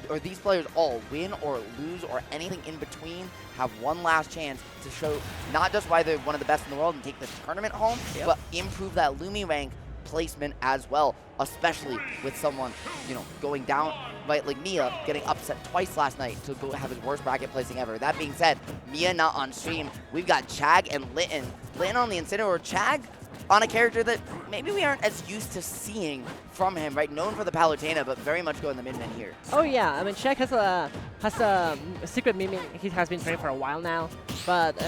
or these players all win or lose or anything in between, have one last chance to show not just why they're one of the best in the world and take this tournament home, but improve that Lumi rank placement as well, especially with someone, you know, going down, right, like Mia getting upset twice last night to go have his worst bracket placing ever. That being said, Mia not on stream. We've got Chag and LittN. LittN on the Incineroar, Chag on a character that maybe we aren't as used to seeing from him, right? Known for the Palutena, but very much going the Min-Min here. Oh yeah, I mean Chag has a secret Min-Min he has been training for a while now, but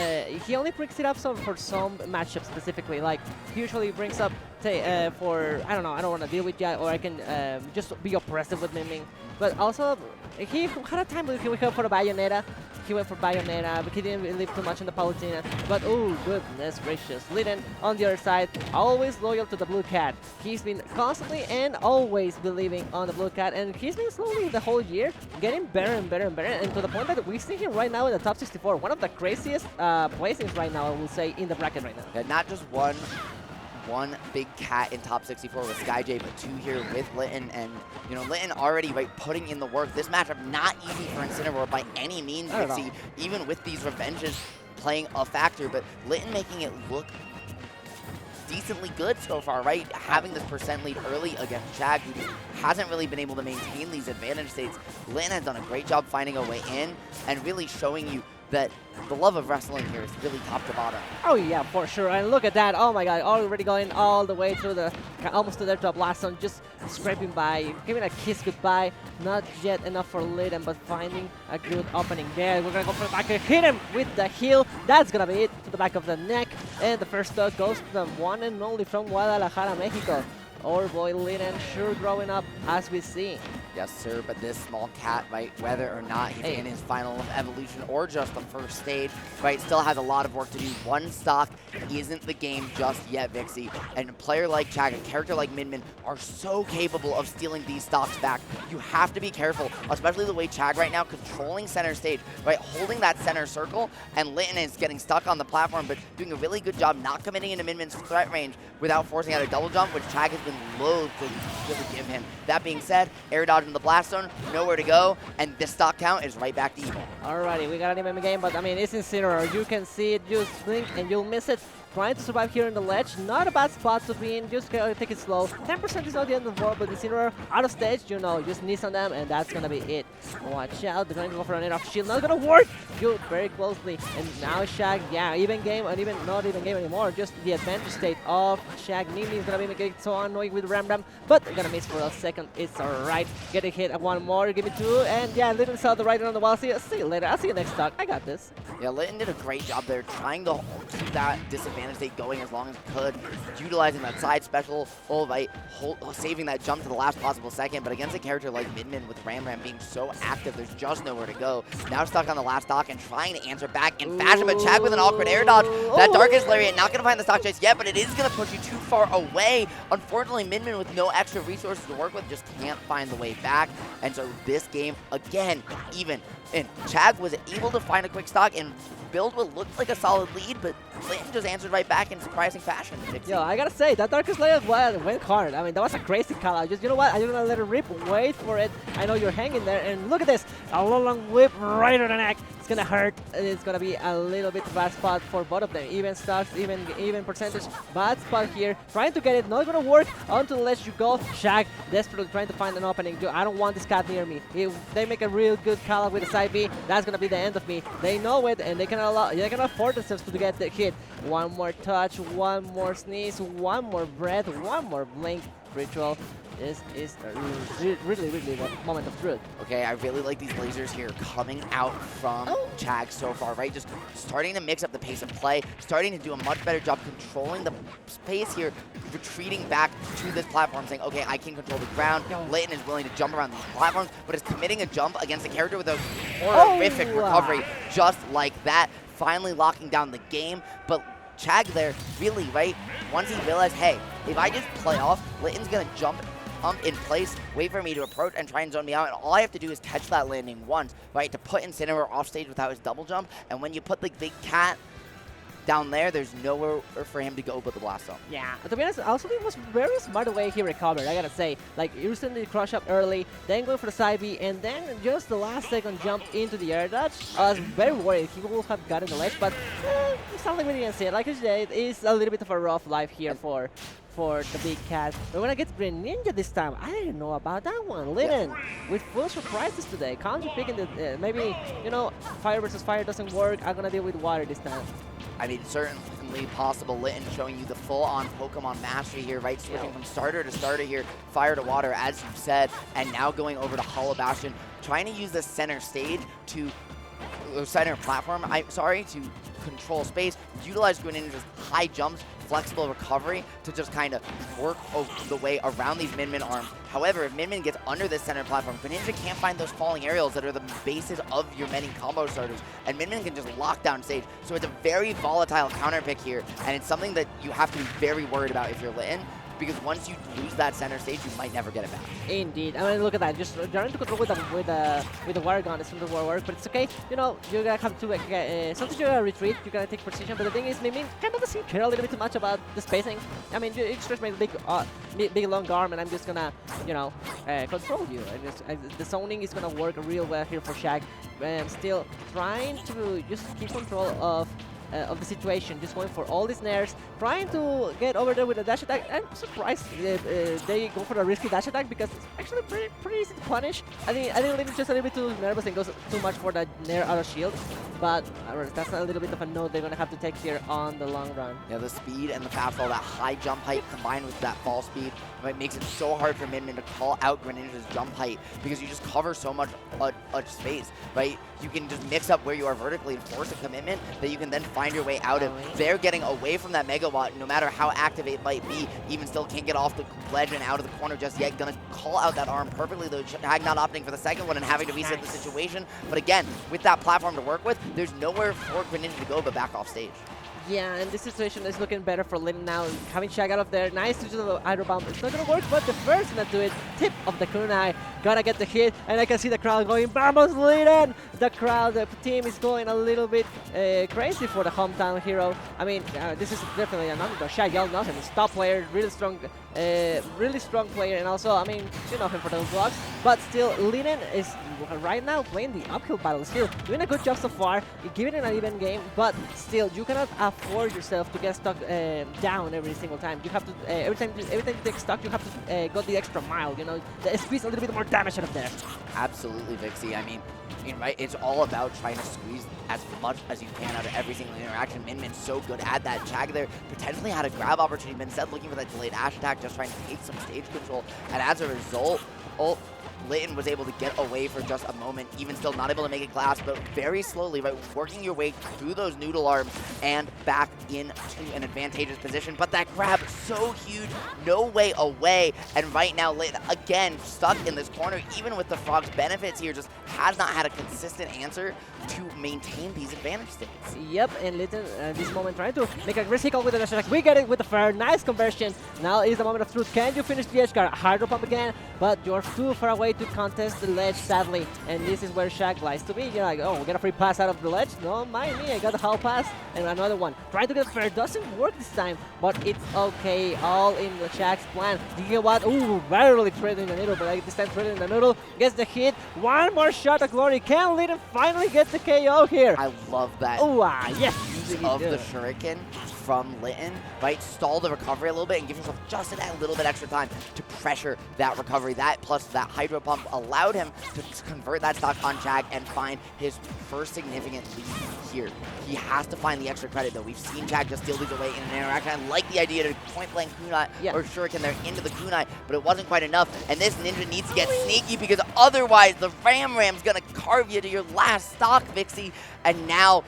he only brings it up for some matchups specifically. Like he usually brings up for I don't know, I don't want to deal with you, or I can just be oppressive with Min-Min. But also he had a time when he went for the Bayonetta. He went for Bayonetta, but he didn't really leave too much in the Palutena. But oh goodness gracious, LittN on the other side, always loyal to the blue cat. He's been constantly and always believing on the blue cat, and he's been slowly the whole year getting better and better and better, and to the point that we see him right now in the top 64, one of the craziest placings right now, I will say, in the bracket right now. Yeah, not just one big cat in top 64 with SkyJ, but two here with LittN, and you know, LittN already putting in the work. This matchup not easy for Incineroar by any means, you see, even with these revenges playing a factor, but LittN making it look decently good so far, right? Having this percent lead early against Chag, who just hasn't really been able to maintain these advantage states. LittN has done a great job finding a way in and really showing you that the love of wrestling here is really top to bottom. Oh yeah, for sure. And look at that. Oh my god, already going all the way through the, almost to their top last one, just scraping by, giving a kiss goodbye. Not yet enough for LittN, but finding a good opening there. We're gonna go for the back and hit him with the heel. That's gonna be it to the back of the neck. And the first stock goes to the one and only from Guadalajara, Mexico. Our boy LittN sure growing up as we see. Yes, sir, but this small cat, right, whether or not he's in his final evolution or just the first stage, right, still has a lot of work to do. One stock isn't the game just yet, Vixie. And a player like Chag, a character like Min Min, are so capable of stealing these stocks back. You have to be careful, especially the way Chag right now, controlling center stage, right, holding that center circle, and LittN is getting stuck on the platform, but doing a really good job not committing into Min Min's threat range without forcing out a double jump, which Chag has been loath to really give him. That being said, air dodge in the blast zone, nowhere to go, and this stock count is right back to even. Alrighty, we got an even game, but I mean, it's Incineroar. You can see it, just blink and you'll miss it. Trying to survive here in the ledge, not a bad spot to be in, just take it slow. 10% is not the end of the world, but Incineroar out of stage, you know, just knees on them, and that's gonna be it. Watch out, they're going to go for an air off shield, not gonna work! Good, very closely, and now Chag, yeah, even game, and even not even game anymore, just the advantage state of Chag. Mimi is gonna be making it so annoying with Ram Ram, but they're gonna miss for a second, it's alright. Get a hit, one more, give me two, and yeah, LittN saw the right on the wall. See you later, I'll see you next stock, I got this. Yeah, LittN did a great job there, trying to keep that disadvantage state going as long as he could, utilizing that side special, saving that jump to the last possible second, but against a character like Min Min with Ram Ram being so active, there's just nowhere to go. Now stuck on the last stock and trying to answer back in fashion, but Chag with an awkward air dodge. That Darkest Lariat not going to find the stock chase yet, but it is going to push you too far away. Unfortunately, Min Min with no extra resources to work with just can't find the way back, and so this game, again, even. And Chag was able to find a quick stock and build what looked like a solid lead, but LittN just answered right back in surprising fashion. Yo, I gotta say, that Darkest Layer went hard. I mean, that was a crazy call out. Just, you know what, I'm gonna let it rip, wait for it. I know you're hanging there, and look at this, a long whip right on the neck. It's gonna hurt. It's gonna be a little bit bad spot for both of them. Even stocks, even percentage. Bad spot here. Trying to get it, not gonna work. Onto the ledge you go. Chag desperately trying to find an opening. I don't want this cat near me. If they make a real good call out with the side B, that's gonna be the end of me. They know it, and they can afford themselves to get the hit. One more touch, one more sneeze, one more breath, one more blink. Ritual. This is really the moment of truth. Okay, I really like these lasers here coming out from Chag so far, right? Just starting to mix up the pace of play, starting to do a much better job controlling the space here, retreating back to this platform, saying, okay, I can control the ground. LittN is willing to jump around these platforms, but is committing a jump against a character with a horrific recovery just like that, finally locking down the game. But Chag there, really, right? Once he realized, hey, if I just play off, LittN's gonna jump in place, wait for me to approach and try and zone me out, and all I have to do is catch that landing once, right, to put Incineroar off stage without his double jump. And when you put the big cat down there, there's nowhere for him to go but the Blast Zone. Yeah, to be honest, also it was very smart the way he recovered, I gotta say. Like, using the crush up early, then going for the side B, and then just the last second jump into the air dodge. I was very worried he would have gotten the ledge, but it sounds like we didn't see it. Like I said, it is a little bit of a rough life here for the big cat. But when I get Greninja this time, I didn't know about that one. LittN with full surprises today. Kanji picking the maybe, you know, fire versus fire doesn't work. I'm gonna deal with water this time. I mean, certainly possible. LittN showing you the full-on Pokemon mastery here, right? Switching from starter to starter here, fire to water, as you've said, and now going over to Hollow Bastion, trying to use the center stage to center platform, to control space, utilize Greninja's high jumps, flexible recovery to just kind of work the way around these Min Min arms. However, if Min Min gets under this center platform, Greninja can't find those falling aerials that are the basis of your many combo starters, and Min Min can just lock down stage. So it's a very volatile counter pick here, and it's something that you have to be very worried about if you're LittN, because once you lose that center stage, you might never get it back. Indeed. I mean, look at that. Just trying to control with the water gun. It's not work, but it's okay. You know, you're gonna have to sometimes you're gonna retreat. You're gonna take precision. But the thing is, Min Min kind of doesn't care a little bit too much about the spacing. I mean, you stretch my big long arm, and I'm just gonna, you know, control you. And the zoning is gonna work real well here for Chag. Still trying to just keep control of the situation, just going for all these nairs, trying to get over there with a dash attack. I'm surprised they go for a risky dash attack because it's actually pretty easy to punish. I think LittN just a little bit too nervous and goes too much for the nair out of shield, but that's a little bit of a note they're going to have to take here on the long run. Yeah, the speed and the fastball, that high jump height combined with that fall speed, it makes it so hard for Min Min to call out Greninja's jump height because you just cover so much space, right? You can just mix up where you are vertically and force a commitment that you can then find your way out of. They're getting away from that Megawatt, no matter how active it might be, even still can't get off the ledge and out of the corner just yet. Gonna call out that arm perfectly, though Chag not opting for the second one and having to reset the situation. But again, with that platform to work with, there's nowhere for Greninja to go but back off stage. Yeah, and this situation is looking better for LittN now. Having Chag out of there, nice to do the Hydro Bomb. It's not gonna work, but the first one to do it, tip of the kunai, gonna get the hit, and I can see the crowd going, vamos LittN! The crowd, the team is going a little bit crazy for the hometown hero. I mean, this is definitely an underdog. Chag, y'all know him, he's top player, really strong player, and also, I mean, you know him for those blocks, but still, LittN is right now playing the uphill battle, still doing a good job so far, giving it an even game, but still, you cannot afford yourself to get stuck down every single time. You have to, every time you take stock, you have to go the extra mile, you know, squeeze a little bit more damage out of there. Absolutely, Vixie. I mean, right, it's all about trying to squeeze as much as you can out of every single interaction. Min Min's so good at that. Chag there potentially had a grab opportunity, but instead looking for that delayed dash attack, just trying to take some stage control, and as a result, LittN was able to get away for just a moment, even still not able to make it glass, but very slowly, right, working your way through those noodle arms and back into an advantageous position. But that grab, so huge, no way away, and right now LittN, again, stuck in this corner, even with the Frog's benefits here, just has not had a consistent answer to maintain these advantage states. Yep, and LittN, this moment, trying to make a risky call with the dash attack. We get it with the fair, nice conversion. Now is the moment of truth. Can you finish the edge guard? Hydro Pump again, but you're too far away to contest the ledge, sadly, and this is where Chag lies to be. You're like, oh, we get a free pass out of the ledge? No, mind me, I got the hall pass, and another one. Trying to get fair, doesn't work this time, but it's okay, all in the Chag's plan. You know what? Ooh, barely threading the needle, but like this time threading the needle, gets the hit, one more shot of glory. Can LittN finally get the KO here? I love that. Oh, yes! Use of the shuriken from LittN, right? Stall the recovery a little bit and give yourself just a little bit extra time to pressure that recovery. That plus that Hydro Pump allowed him to convert that stock on Chag and find his first significant lead here. He has to find the extra credit, though. We've seen Chag just steal these away in an interaction. I like the idea to point blank kunai or shuriken there into the kunai, but it wasn't quite enough. And this ninja needs to get sneaky because otherwise the Ram's gonna carve you to your last stock, Vixie. And now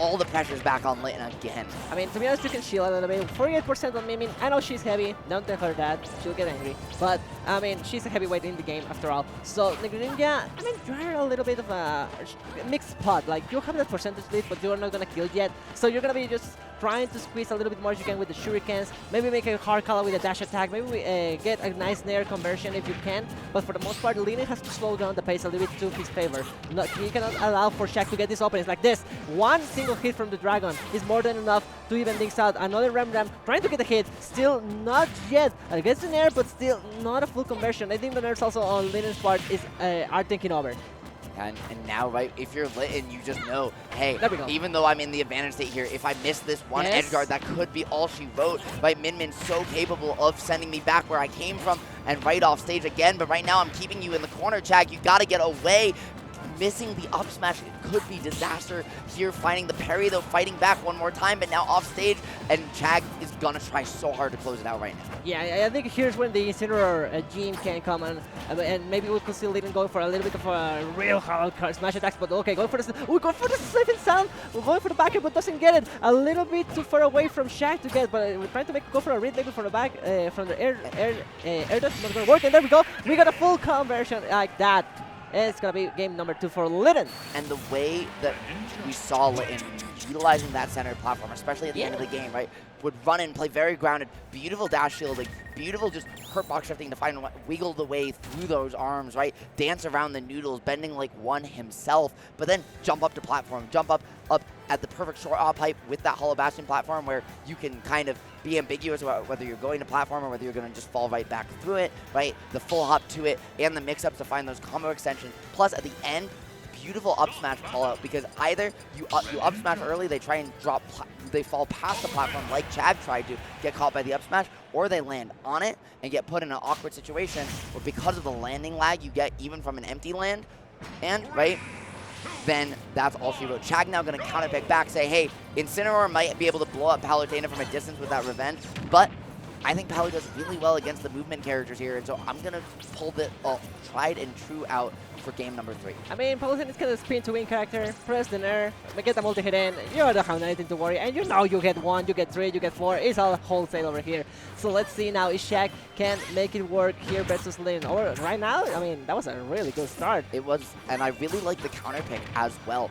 all the pressure's back on LittN again. I mean, to be honest, you can shield a little bit. 48% on Min Min. I know she's heavy. Don't tell her that. She'll get angry. But, I mean, she's a heavyweight in the game after all. So, Greninja, I mean, you're a little bit of a mixed spot. Like, you have that percentage lead, but you're not going to kill yet. So, you're going to be just trying to squeeze a little bit more as you can with the shurikens, maybe make a hard call with a dash attack, maybe get a nice nair conversion if you can, but for the most part, LittN has to slow down the pace a little bit to his favor. He cannot allow for Chag to get these openings like this. One single hit from the Dragon is more than enough to even things out. Another Ram trying to get a hit, still not yet. Gets in air, but still not a full conversion. I think the nerfs also on LittN's part is are thinking over. And now, right, if you're LittN, you just know, hey, even though I'm in the advantage state here, if I miss this one edge guard, that could be all she wrote. Right, Min Min's so capable of sending me back where I came from and right off stage again. But right now, I'm keeping you in the corner, Chag. You got to get away. Missing the up smash, it could be disaster here. Finding the parry, though, fighting back one more time, but now off stage, and Chag is going to try so hard to close it out right now. Yeah, I think here's when the Incineroar gene can come and maybe we could see LittN going for a little bit of a real hard smash attacks, but okay, going for this. Going for the safe and sound. We're going for the back, but doesn't get it. A little bit too far away from Chag to get, but we're trying to go for a read maybe from the back, from the air dash, not going to work, and there we go. We got a full conversion like that. It's going to be game number 2 for LittN. And the way that we saw LittN utilizing that center platform, especially at the end of the game, right, would run in, play very grounded, beautiful dash shielding, beautiful just hurt box shifting to find wiggle the way through those arms, right, dance around the noodles, bending like one himself, but then jump up to platform, jump up at the perfect short hop pipe with that Hollow Bastion platform where you can kind of be ambiguous about whether you're going to platform or whether you're going to just fall right back through it, right? The full hop to it and the mix-ups to find those combo extensions. Plus, at the end, beautiful up smash call out because either you up smash early, they try and drop, they fall past the platform like Chag tried to, get caught by the up smash, or they land on it and get put in an awkward situation where because of the landing lag you get even from an empty land, and, right, then that's all she wrote. Chag now going to counter pick back, say, hey, Incineroar might be able to blow up Palutena from a distance with that revenge, but I think Palu does really well against the movement characters here, and so I'm going to pull the tried and true out for game number 3. I mean, Palutena is kind of spin to win character, press the nair, get the multi-hit in, you don't have anything to worry, and you know you get 1, you get 3, you get 4, it's all wholesale over here. So let's see now if Chag can make it work here versus LittN. Or right now, I mean, that was a really good start. It was, and I really like the counter pick as well.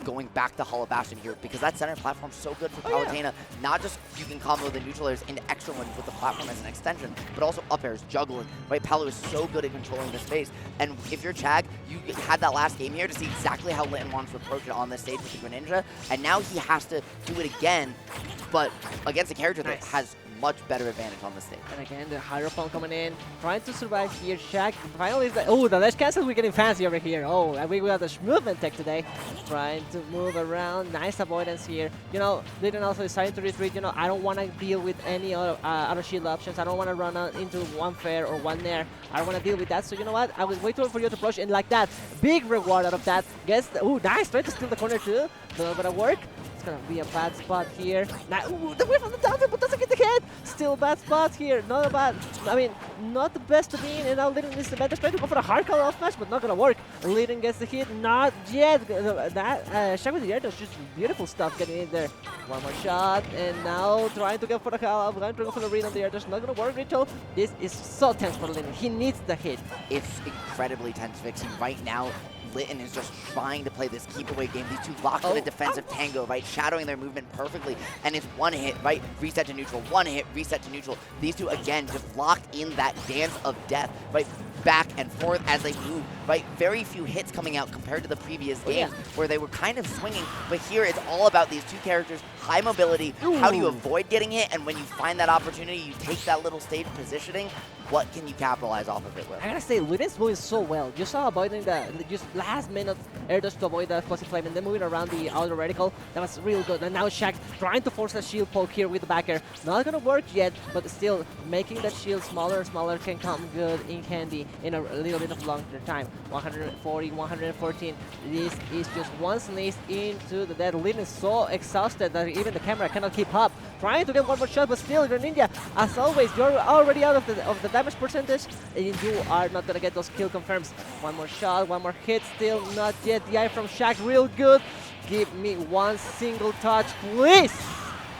Going back to Hollow Bastion here, because that center platform's so good for Palutena. Yeah. Not just you can combo the neutral airs into extra ones with the platform as an extension, but also up airs, juggling, right? Palu is so good at controlling the space. And if you're Chag, you had that last game here to see exactly how LittN wants to approach it on this stage with the Greninja, and now he has to do it again, but against a character that has much better advantage on the stage. And again, the Hierophant coming in, trying to survive here. Chag finally is the dash cancel. We're getting fancy over here. Oh, and we got the movement tech today. Trying to move around. Nice avoidance here. You know, LittN also decided to retreat. You know, I don't want to deal with any other shield options. I don't want to run out into one fair or one nair. I don't want to deal with that. So you know what? I will wait for you to approach, and like that, big reward out of that. Guess. Oh, nice. Trying to steal the corner too. Not gonna work. It's gonna be a bad spot here. Now, the whip on the down, but doesn't get the hit. Still a bad spot here. Not a bad. I mean, not the best to be in. And now LittN is the better. Trying to go for a hard call off smash, but not gonna work. LittN gets the hit. Not yet. That Chag with the air does just beautiful stuff getting in there. One more shot, and now trying to go for the call. Trying to go for the read on the air dash. Not gonna work. Rachel. This is so tense for LittN. He needs the hit. It's incredibly tense, Vixie. Right now, LittN is just trying to play this keep away game. These two locked in a defensive tango, right? Shadowing their movement perfectly. And it's one hit, right? Reset to neutral. One hit, reset to neutral. These two, again, just locked in that dance of death, right? Back and forth as they move, right? Very few hits coming out compared to the previous games where they were kind of swinging. But here, it's all about these two characters, high mobility. How do you avoid getting hit? And when you find that opportunity, you take that little stage positioning. What can you capitalize off of it with? I gotta say, LittN's moving so well. You saw avoiding the just last minute air dash to avoid the explosive flame and then moving around the outer reticle. That was real good. And now Chag trying to force a shield poke here with the back air. Not gonna work yet, but still making that shield smaller and smaller can come good in handy in a little bit of longer time. 140, 114. This is just one sneeze into the dead. LittN is so exhausted that even the camera cannot keep up. Trying to get one more shot, but still, Greninja, as always, you're already out of the damage percentage, and you are not gonna get those kill confirms. One more shot, one more hit, still not yet. The eye from Chag, real good. Give me one single touch, please.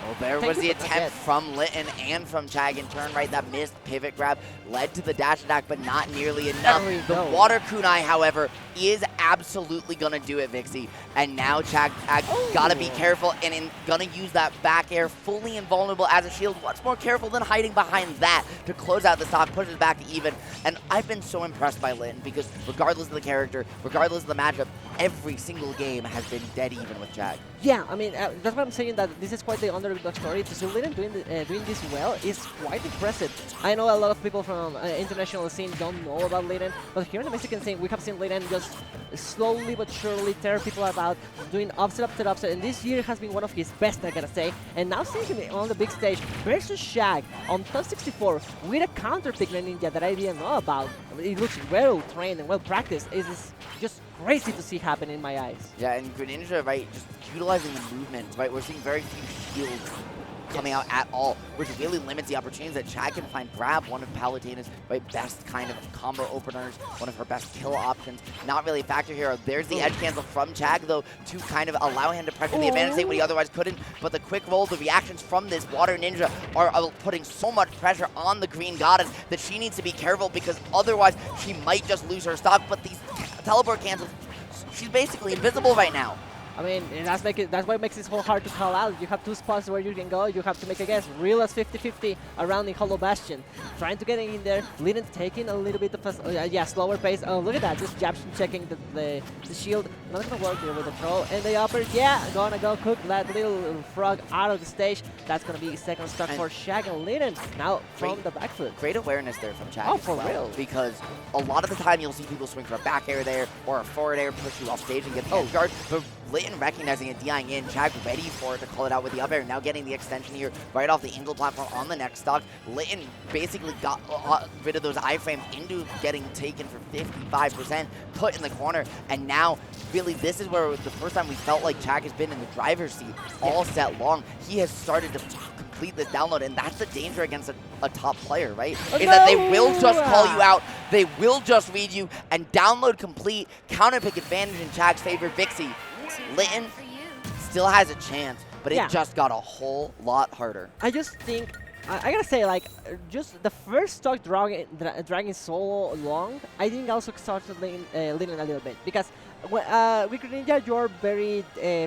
Well, there was the attempt from LittN and from Chag in turn, right? That missed pivot grab led to the dash attack, but not nearly enough. The water kunai, however, is absolutely going to do it, Vixie. And now Chag got to be careful and going to use that back air fully invulnerable as a shield. What's more careful than hiding behind that to close out the stock, pushes back to even. And I've been so impressed by LittN because regardless of the character, regardless of the matchup, every single game has been dead even with Chag. Yeah, I mean, that's what I'm saying, that this is quite the underdog story. To see LittN doing this well is quite impressive. I know a lot of people from international scene don't know about LittN, but here in the Mexican scene, we have seen LittN just slowly but surely tear people about, doing upset after upset, and this year has been one of his best, I gotta say. And now seeing him on the big stage versus Chag on top 64 with a counter pick Greninja that I didn't know about. It looks well trained and well practiced. It's just crazy to see happen in my eyes. Yeah, and Greninja, right, just utilizing the movement, right? We're seeing very few shields coming out at all, which really limits the opportunities that Chag can find. Grab one of Palutena's best kind of combo openers, one of her best kill options. Not really a factor here. There's the edge cancel from Chag, though, to kind of allow him to pressure the advantage state when he otherwise couldn't. But the quick roll, the reactions from this Water Ninja are putting so much pressure on the Green Goddess that she needs to be careful because otherwise she might just lose her stock. But these teleport cancels, she's basically invisible right now. I mean, that's what makes it so hard to call out. You have two spots where you can go. You have to make a guess. Real as 50-50 around in Hollow Bastion. Trying to get in there. LittN taking a little bit of a slower pace. Oh, look at that. Just jab checking the shield. Not going to work here with the throw. And the upper, yeah, going to go cook that little frog out of the stage. That's going to be second stock for Chag and LittN. Now from the back foot. Great awareness there from Chag. Oh, for real. Because a lot of the time you'll see people swing for a back air there or a forward air, push you off stage and get the edge guard. But LittN recognizing it, DIing in, Chag ready for it to call it out with the up air. Now getting the extension here right off the Angel platform on the next stock. LittN basically got rid of those iframes into getting taken for 55%, put in the corner, and now really this is where the first time we felt like Chag has been in the driver's seat all set long. He has started to complete this download, and that's the danger against a top player, right? Is that they will just call you out, they will just read you, and download complete, counter pick advantage in Chag's favor. Vixie, LittN still has a chance, but it just got a whole lot harder. I just think, I gotta say, like, just the first stock dragging so long, I think also started LittN a little bit, because with Greninja, you're very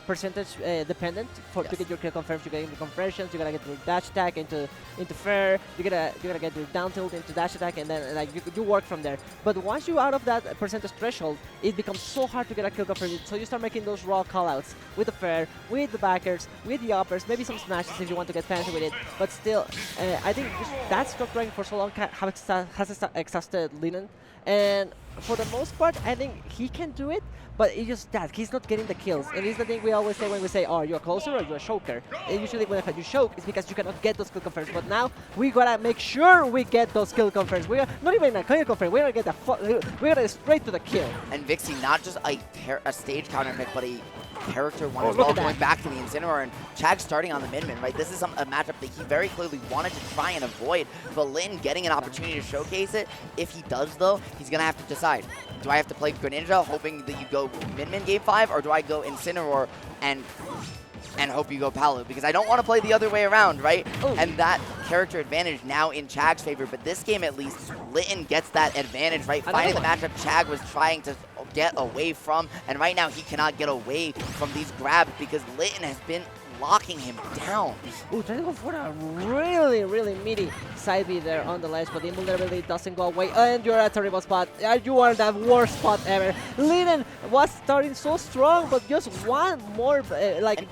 percentage dependent to get your kill confirmed. You get into conversions, you gotta get your dash attack into fair, you gotta get your down tilt into dash attack, and then like you work from there. But once you're out of that percentage threshold, it becomes so hard to get a kill confirmed. So you start making those raw callouts with the fair, with the backers, with the uppers, maybe some smashes if you want to get fancy with it. But still, I think just that stock dragging for so long has exhausted LittN. And for the most part, I think he can do it, but it's just that he's not getting the kills. And it's the thing we always say when we say, oh, you're a closer or you're a choker. And usually when you choke, it's because you cannot get those kill confirms. But now we gotta make sure we get those kill confirms. We are not even a kill confirm. We gotta get we gotta straight to the kill. And Vixie, not just a stage counter pick, but a character one as well, going back to the Incineroar, and Chag starting on the Min Min, right? This is a matchup that he very clearly wanted to try and avoid, but LittN getting an opportunity to showcase it. If he does, though, he's going to have to decide. Do I have to play Greninja, hoping that you go Min Min game 5, or do I go Incineroar and hope you go Palu? Because I don't want to play the other way around, right? And that character advantage now in Chag's favor, but this game at least, LittN gets that advantage, right? Finding the matchup Chag was trying to get away from, and right now he cannot get away from these grabs because LittN has been locking him down. Ooh, trying to go for a really, really meaty side B there on the ledge, but the invulnerability doesn't go away, and you're at a terrible spot. You are the worst spot ever. LittN was starting so strong, but just one more,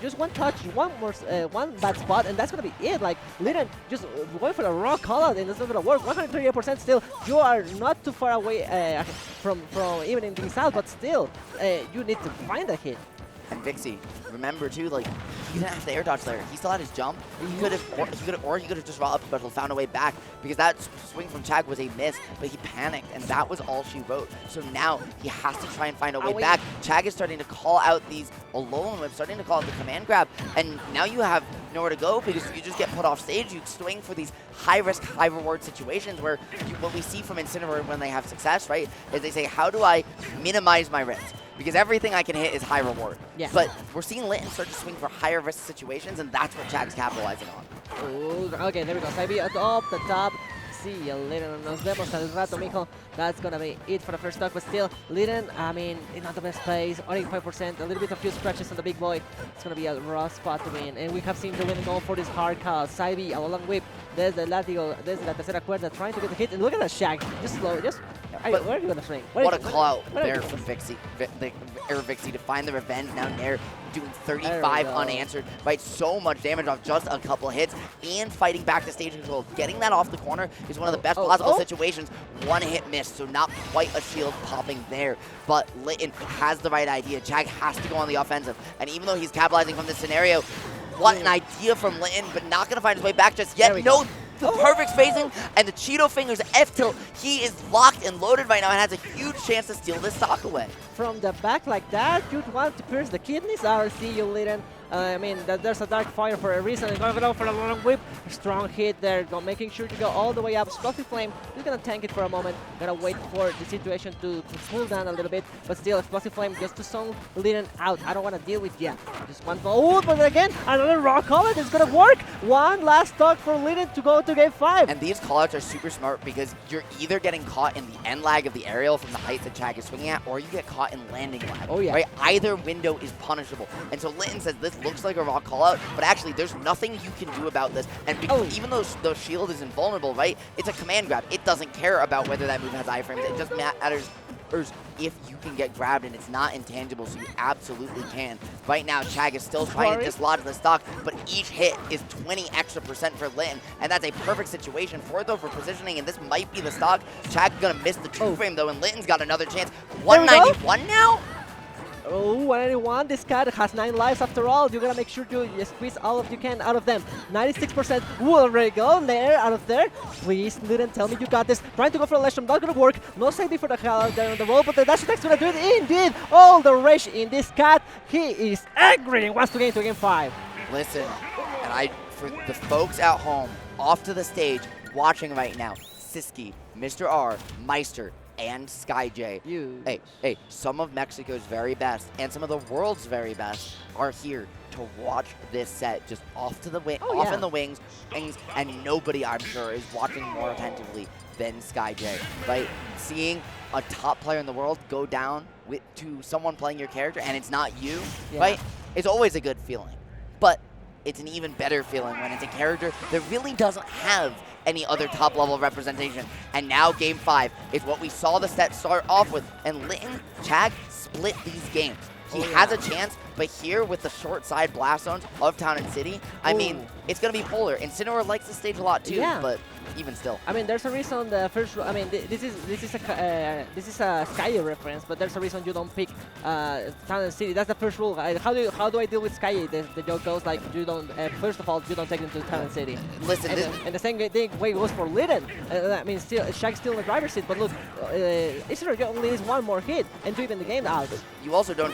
just one touch, one bad spot, and that's gonna be it. Like, LittN just going for a raw call out, and it's not gonna work. 138% still. You are not too far away from even in things out, but still, you need to find a hit. And Vixie, remember too, like, he didn't have the air dodge there. He still had his jump. He could have just raw up special, found a way back, because that swing from Chag was a miss, but he panicked, and that was all she wrote. So now he has to try and find a way back. Chag is starting to call out these alone whips, starting to call out the command grab, and now you have nowhere to go because you just get put off stage. You swing for these high-risk, high-reward situations where what we see from Incineroar when they have success, right, is they say, how do I minimize my risk? Because everything I can hit is high reward. Yeah. But we're seeing LittN start to swing for higher risk situations, and that's what Chag's capitalizing on. Ooh, okay, there we go. Side B at the top, see you later. Nos vemos al rato, mijo. That's gonna be it for the first stock, but still, LittN, I mean, in not the best place, only 5%, a little bit of few scratches on the big boy. It's gonna be a rough spot to win, and we have seen the LittN go for this hard call. Saibi, a long whip, there's the látigo, there's la tercera cuerda, trying to get the hit, and look at that Shag, just slow, just, where are you gonna swing? What a call out there from Vixie, Vixie to find the revenge. Now Nair doing 35 unanswered, right? So much damage off just a couple hits, and fighting back to stage control. Getting that off the corner is one of the best possible situations. One hit missed, so not quite a shield popping there. But LittN has the right idea. Chag has to go on the offensive, and even though he's capitalizing from this scenario, what an idea from LittN, but not going to find his way back just yet. No, the perfect spacing, and the Cheeto Fingers F tilt. He is locked and loaded right now and has a huge chance to steal this stock away. From the back like that, you'd want to pierce the kidneys. I'll see you, LittN. I mean, there's a dark fire for a reason. He's going to go for a long whip. Strong hit there, making sure to go all the way up. Explosive Flame, he's going to tank it for a moment. Going to wait for the situation to cool down a little bit. But still, Explosive Flame just to zone LittN out. I don't want to deal with ya. Just one ball. But again, another raw comment is going to work. One last stock for LittN to go to game 5. And these callouts are super smart because you're either getting caught in the end lag of the aerial from the height that Chag is swinging at, or you get caught in landing lag. Oh, yeah. Right? Either window is punishable. And so LittN says this looks like a raw callout, but actually there's nothing you can do about this. And even though the shield is invulnerable, right? It's a command grab. It doesn't care about whether that move has iframes. It just matters if you can get grabbed, and it's not intangible, so you absolutely can. Right now, Chag is still trying to dislodge the stock, but each hit is 20 extra % for LittN, and that's a perfect situation for it, though, for positioning, and this might be the stock. Chag's gonna miss the true frame, though, and LittN's got another chance. 191 now? Oh, 181. This cat has 9 lives after all. You're gonna make sure to squeeze all of you can out of them. 96% will already go there, out of there. Please, LittN, tell me you got this. Trying to go for a ledge jump, not gonna work. No safety for the hell out there on the roll, but the dash attack's gonna do it indeed. All the rage in this cat. He is angry and wants to get into game 5. Listen, and for the folks at home, off to the stage, watching right now, Siski, Mr. R, Meister, and SkyJ. Hey, some of Mexico's very best and some of the world's very best are here to watch this set, just off to the in the wings, and nobody, I'm sure, is watching more attentively than SkyJ. Right, seeing a top player in the world go down to someone playing your character, and it's not you, right? It's always a good feeling, but it's an even better feeling when it's a character that really doesn't have any other top level representation. And now game 5 is what we saw the set start off with, and LittN, Chag split these games. He has a chance, but here with the short side blast zones of Town and City, I mean, it's going to be polar. Incineroar likes the stage a lot too, but even still. I mean, there's a reason the first. I mean, this is a Sky reference, but there's a reason you don't pick Town and City. That's the first rule. How do I deal with Sky? The joke goes like, you don't. First of all, you don't take them to Town and City. Listen, and the same way goes for LittN. I mean, Shag's still in the driver's seat, but look, Incineroar only needs one more hit and to even the game out. You also don't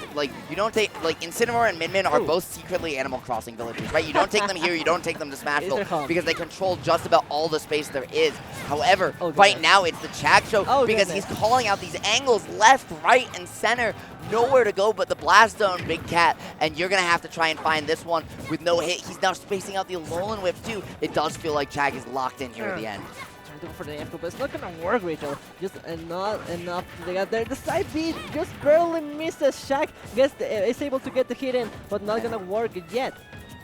take Incineroar and Min Min are both secretly Animal Crossing villagers, right? You don't take them here, you don't take them to Smashville because they control just about all the space there is. However, right now it's the Chag show because he's calling out these angles left, right, and center. Nowhere to go but the blast zone, Big Cat, and you're gonna have to try and find this one with no hit. He's now spacing out the Alolan Whip too. It does feel like Chag is locked in here at the end. For the F2, but it's not gonna work, Rachel. Just not enough to get there. The side B just barely misses. Shag is able to get the hit in, but not gonna work yet.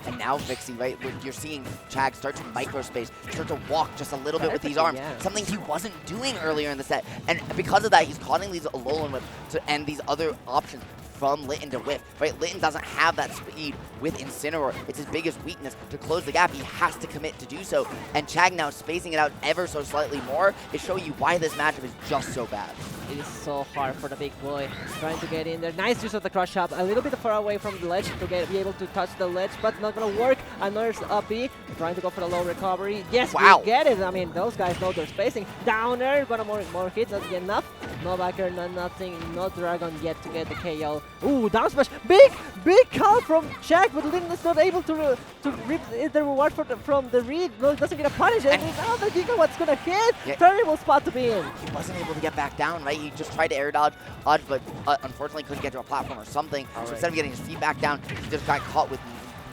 And now Vixie, right, you're seeing Chag start to microspace, start to walk just a little bit with these arms, something he wasn't doing earlier in the set. And because of that, he's causing these Alolan Whips and these other options from LittN to whiff, right? LittN doesn't have that speed with Incineroar. It's his biggest weakness. To close the gap, he has to commit to do so. And Chag now spacing it out ever so slightly more is showing you why this matchup is just so bad. It is so hard for the big boy trying to get in there. Nice use of the crush up, a little bit far away from the ledge to be able to touch the ledge, but not gonna work. Another up B, trying to go for the low recovery. Yes, we get it. I mean, those guys know their spacing. Down there, gonna more hits, not enough. No backer, nothing, no dragon yet to get the KO. Ooh, down smash, big call from Chag, but LittN is not able to reap the reward from the read. No, doesn't get a punish, and now the Gigawat's gonna hit. Terrible spot to be in. He wasn't able to get back down, right? He just tried to air dodge, but unfortunately couldn't get to a platform or something. So instead of getting his feet back down, he just got caught with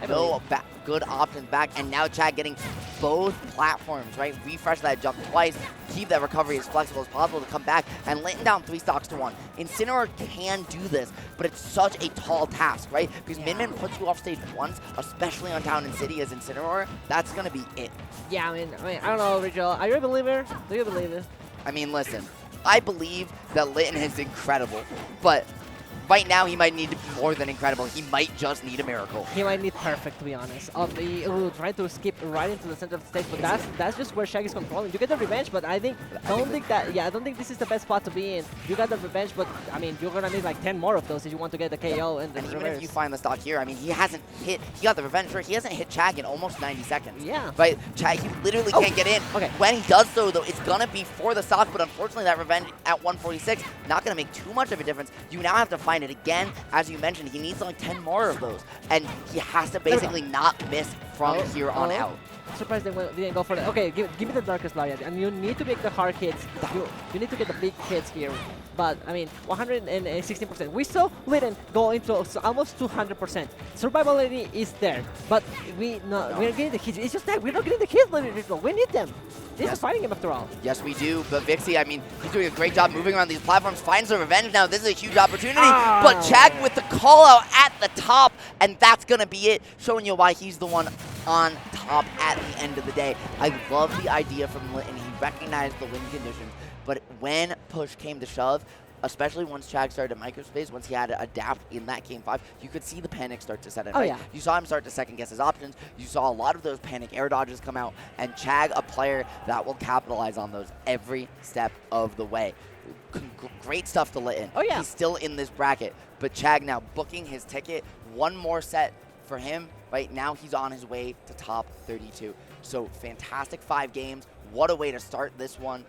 no good options back. And now Chag getting both platforms, right? Refresh that jump twice, keep that recovery as flexible as possible to come back, and LittN down 3 stocks to 1. Incineroar can do this, but it's such a tall task, right? Because Min Min puts you off stage once, especially on Town and City as Incineroar, that's going to be it. Yeah, I mean, I don't know, Rachel. Are you a believer? Do you believe it? I mean, listen, I believe that LittN is incredible, but right now he might need to be more than incredible. He might just need a miracle. He might need perfect, to be honest. Trying to skip right into the center of the stage, but that's just where Chag is controlling. You get the revenge, but I don't think this is the best spot to be in. You got the revenge, but I mean, you're gonna need like 10 more of those if you want to get the KO and the And even reverse. if you find the stock here, I mean, he got the revenge, right? He hasn't hit Chag in almost 90 seconds. Yeah. Right? Chag, he literally can't get in. Okay. When he does so, though, it's gonna be for the stock, but unfortunately that revenge at 146, not gonna make too much of a difference. You now have to find it again. As you mentioned, he needs like 10 more of those, and he has to basically not miss from here on out. I'm surprised they didn't go for it. Okay, give me the Darkest Lariat, and you need to make the hard hits. You need to get the big hits here. But, I mean, 116%. We saw LittN go into almost 200%. Survivability is there, but we're getting the hits. It's just that we're not getting the hits, LittN. We need them. This is fighting him after all. Yes, we do. But Vixie, I mean, he's doing a great job moving around these platforms, finds the revenge now. This is a huge opportunity. But Chag with the call out at the top, and that's going to be it, showing you why he's the one on top at the end of the day. I love the idea from LittN. He recognized the win conditions, but when push came to shove, especially once Chag started microspace, once he had to adapt in that game 5, you could see the panic start to set in. Oh, right? yeah. You saw him start to second guess his options. You saw a lot of those panic air dodges come out, and Chag, a player that will capitalize on those every step of the way. Great stuff to LittN. Oh, yeah. He's still in this bracket, but Chag now booking his ticket. One more set for him. Right now, he's on his way to top 32. So fantastic 5 games. What a way to start this one.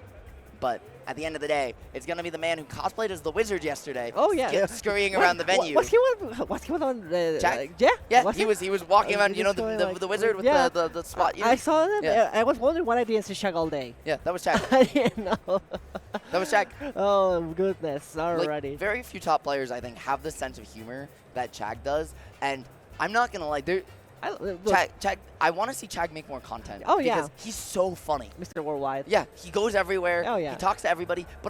But at the end of the day, it's going to be the man who cosplayed as the Wizard yesterday. Oh, yeah. Scurrying around the venue. Was he on the... Chag? Yeah, he was walking around, you know, the Wizard with the spot. I saw him. Yeah. I was wondering why I didn't see Chag all day. Yeah, that was Chag. I didn't know. That was Chag. Oh, goodness. Alrighty. Like, very few top players, I think, have the sense of humor that Chag does. And I'm not going to lie, Chag, I want to see Chag make more content. Oh, yeah. Because he's so funny. Mr. Worldwide. Yeah, he goes everywhere. Oh, yeah. He talks to everybody. But